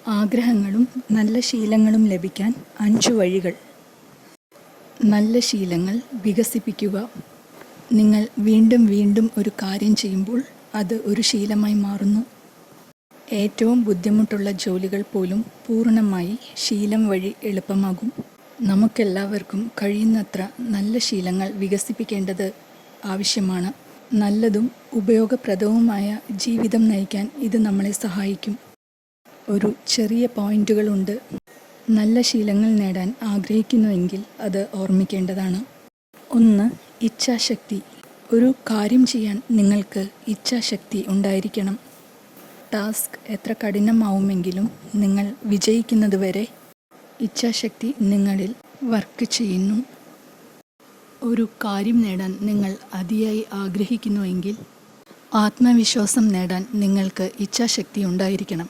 ആഗ്രഹങ്ങളും നല്ല ശീലങ്ങളും ലഭിക്കാൻ 5 വഴികൾ. നല്ല ശീലങ്ങൾ വികസിപ്പിക്കുക. നിങ്ങൾ വീണ്ടും വീണ്ടും ഒരു കാര്യം ചെയ്യുമ്പോൾ അത് ഒരു ശീലമായി മാറുന്നു. ഏറ്റവും ബുദ്ധിമുട്ടുള്ള ജോലികൾ പോലും പൂർണ്ണമായി ശീലം വഴി എളുപ്പമാകും. നമുക്കെല്ലാവർക്കും കഴിയുന്നത്ര നല്ല ശീലങ്ങൾ വികസിപ്പിക്കേണ്ടത് ആവശ്യമാണ്. നല്ലതും ഉപയോഗപ്രദവുമായ ജീവിതം നയിക്കാൻ ഇത് നമ്മളെ സഹായിക്കും. ഒരു ചെറിയ പോയിന്റുകളുണ്ട്. നല്ല ശീലങ്ങൾ നേടാൻ ആഗ്രഹിക്കുന്നുവെങ്കിൽ അത് ഓർമ്മിക്കേണ്ടതാണ്. 1. ഇച്ഛാശക്തി. ഒരു കാര്യം ചെയ്യാൻ നിങ്ങൾക്ക് ഇച്ഛാശക്തി ഉണ്ടായിരിക്കണം. ടാസ്ക് എത്ര കഠിനമാവുമെങ്കിലും നിങ്ങൾ വിജയിക്കുന്നതുവരെ ഇച്ഛാശക്തി നിങ്ങളിൽ വർക്ക് ചെയ്യുന്നു. ഒരു കാര്യം നേടാൻ നിങ്ങൾ അതിയായി ആഗ്രഹിക്കുന്നുവെങ്കിൽ ആത്മവിശ്വാസം നേടാൻ നിങ്ങൾക്ക് ഇച്ഛാശക്തി ഉണ്ടായിരിക്കണം.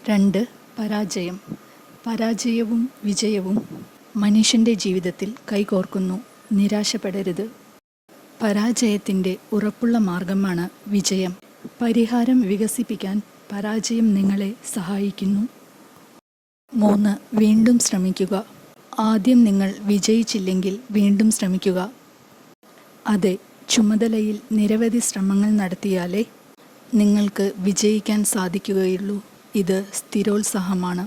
2. പരാജയം. പരാജയവും വിജയവും മനുഷ്യൻ്റെ ജീവിതത്തിൽ കൈകോർക്കുന്നു. നിരാശപ്പെടരുത്. പരാജയത്തിൻ്റെ ഉറപ്പുള്ള മാർഗമാണ് വിജയം. പരിഹാരം വികസിപ്പിക്കാൻ പരാജയം നിങ്ങളെ സഹായിക്കുന്നു. 3. വീണ്ടും ശ്രമിക്കുക. ആദ്യം നിങ്ങൾ വിജയിച്ചില്ലെങ്കിൽ വീണ്ടും ശ്രമിക്കുക. അതെ, ചുമതലയിൽ നിരവധി ശ്രമങ്ങൾ നടത്തിയാലേ നിങ്ങൾക്ക് വിജയിക്കാൻ സാധിക്കുകയുള്ളൂ. ഇത് സ്ഥിരോത്സാഹമാണ്.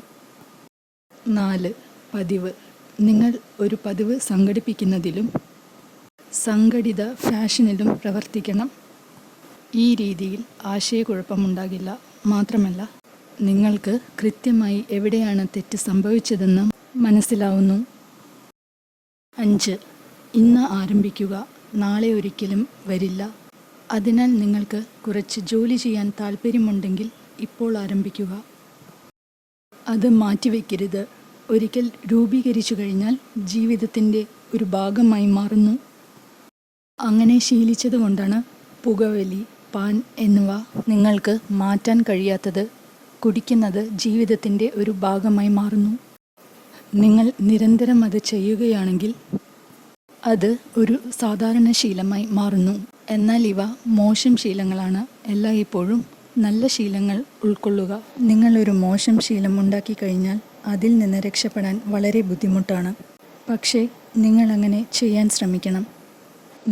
4. പതിവ്. നിങ്ങൾ ഒരു പതിവ് സംഘടിപ്പിക്കുന്നതിലും സംഘടിത ഫാഷനിലും പ്രവർത്തിക്കണം. ഈ രീതിയിൽ ആശയക്കുഴപ്പമുണ്ടാകില്ല. മാത്രമല്ല, നിങ്ങൾക്ക് കൃത്യമായി എവിടെയാണ് തെറ്റ് സംഭവിച്ചതെന്ന് മനസ്സിലാവുന്നു. 5. ഇന്ന് ആരംഭിക്കുക. നാളെ ഒരിക്കലും വരില്ല. അതിനാൽ നിങ്ങൾക്ക് കുറച്ച് ജോലി ചെയ്യാൻ താൽപ്പര്യമുണ്ടെങ്കിൽ ഇപ്പോൾ ആരംഭിക്കുക. അത് മാറ്റിവെക്കരുത്. ഒരിക്കൽ രൂപീകരിച്ചു കഴിഞ്ഞാൽ ജീവിതത്തിൻ്റെ ഒരു ഭാഗമായി മാറുന്നു. അങ്ങനെ ശീലിച്ചതുകൊണ്ടാണ് പുകവലി, പാൻ എന്നിവ നിങ്ങൾക്ക് മാറ്റാൻ കഴിയാത്തത്. കുടിക്കുന്നത് ജീവിതത്തിൻ്റെ ഒരു ഭാഗമായി മാറുന്നു. നിങ്ങൾ നിരന്തരം അത് ചെയ്യുകയാണെങ്കിൽ അത് ഒരു സാധാരണ ശീലമായി മാറുന്നു. എന്നാൽ ഇവ മോശം ശീലങ്ങളാണ്. എല്ലായ്പ്പോഴും നല്ല ശീലങ്ങൾ ഉൾക്കൊള്ളുക. നിങ്ങളൊരു മോശം ശീലം ഉണ്ടാക്കി കഴിഞ്ഞാൽ അതിൽ നിന്ന് രക്ഷപ്പെടാൻ വളരെ ബുദ്ധിമുട്ടാണ്. പക്ഷേ നിങ്ങളങ്ങനെ ചെയ്യാൻ ശ്രമിക്കണം.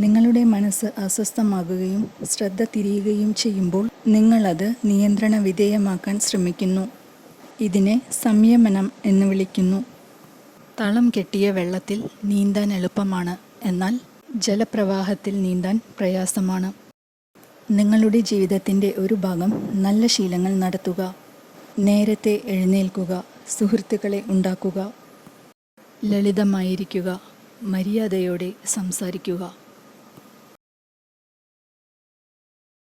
നിങ്ങളുടെ മനസ്സ് അസ്വസ്ഥമാകുകയും ശ്രദ്ധ തിരിയുകയും ചെയ്യുമ്പോൾ നിങ്ങളത് നിയന്ത്രണ വിധേയമാക്കാൻ ശ്രമിക്കുന്നു. ഇതിനെ സംയമനം എന്ന് വിളിക്കുന്നു. തളം കെട്ടിയ വെള്ളത്തിൽ നീന്താൻ എളുപ്പമാണ്, എന്നാൽ ജലപ്രവാഹത്തിൽ നീന്താൻ പ്രയാസമാണ്. നിങ്ങളുടെ ജീവിതത്തിൻ്റെ ഒരു ഭാഗം നല്ല ശീലങ്ങൾ നടത്തുക. നേരത്തെ എഴുന്നേൽക്കുക. സുഹൃത്തുക്കളെ ഉണ്ടാക്കുക. ലളിതമായിരിക്കുക. മര്യാദയോടെ സംസാരിക്കുക.